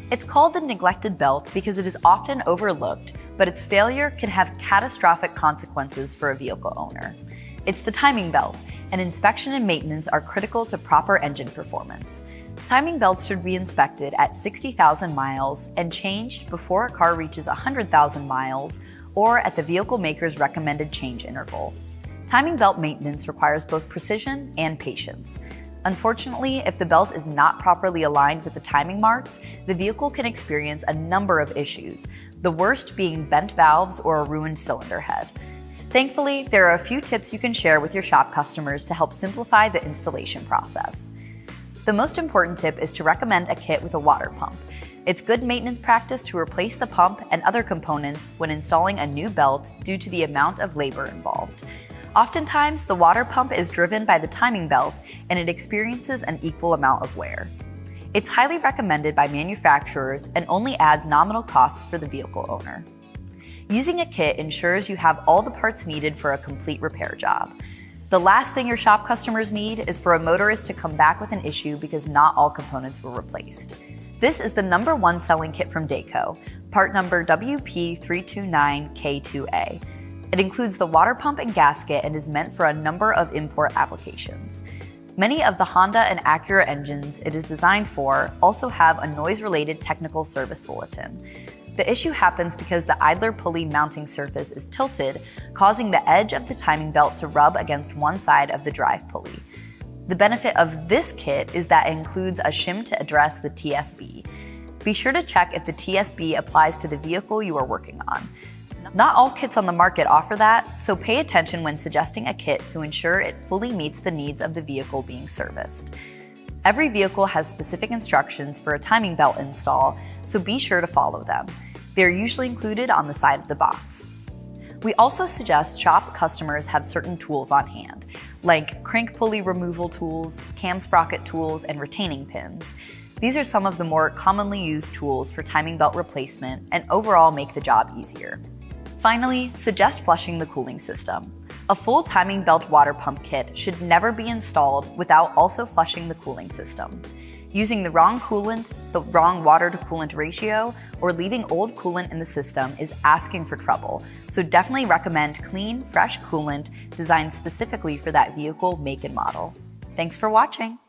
It's called the neglected belt because it is often overlooked, but its failure can have catastrophic consequences for a vehicle owner. It's the timing belt, and inspection and maintenance are critical to proper engine performance. Timing belts should be inspected at 60,000 miles and changed before a car reaches 100,000 miles or at the vehicle maker's recommended change interval. Timing belt maintenance requires both precision and patience. Unfortunately, if the belt is not properly aligned with the timing marks, the vehicle can experience a number of issues, the worst being bent valves or a ruined cylinder head. Thankfully, there are a few tips you can share with your shop customers to help simplify the installation process. The most important tip is to recommend a kit with a water pump. It's good maintenance practice to replace the pump and other components when installing a new belt due to the amount of labor involved. Oftentimes, the water pump is driven by the timing belt and it experiences an equal amount of wear. It's highly recommended by manufacturers and only adds nominal costs for the vehicle owner. Using a kit ensures you have all the parts needed for a complete repair job. The last thing your shop customers need is for a motorist to come back with an issue because not all components were replaced. This is the #1 selling kit from Dayco, part number WP329K2A. It includes the water pump and gasket and is meant for a number of import applications. Many of the Honda and Acura engines it is designed for also have a noise-related technical service bulletin. The issue happens because the idler pulley mounting surface is tilted, causing the edge of the timing belt to rub against one side of the drive pulley. The benefit of this kit is that it includes a shim to address the TSB. Be sure to check if the TSB applies to the vehicle you are working on. Not all kits on the market offer that, so pay attention when suggesting a kit to ensure it fully meets the needs of the vehicle being serviced. Every vehicle has specific instructions for a timing belt install, so be sure to follow them. They are usually included on the side of the box. We also suggest shop customers have certain tools on hand, like crank pulley removal tools, cam sprocket tools, and retaining pins. These are some of the more commonly used tools for timing belt replacement and overall make the job easier. Finally, suggest flushing the cooling system. A full timing belt water pump kit should never be installed without also flushing the cooling system. Using the wrong coolant, the wrong water to coolant ratio, or leaving old coolant in the system is asking for trouble, so definitely recommend clean, fresh coolant designed specifically for that vehicle make and model. Thanks for watching.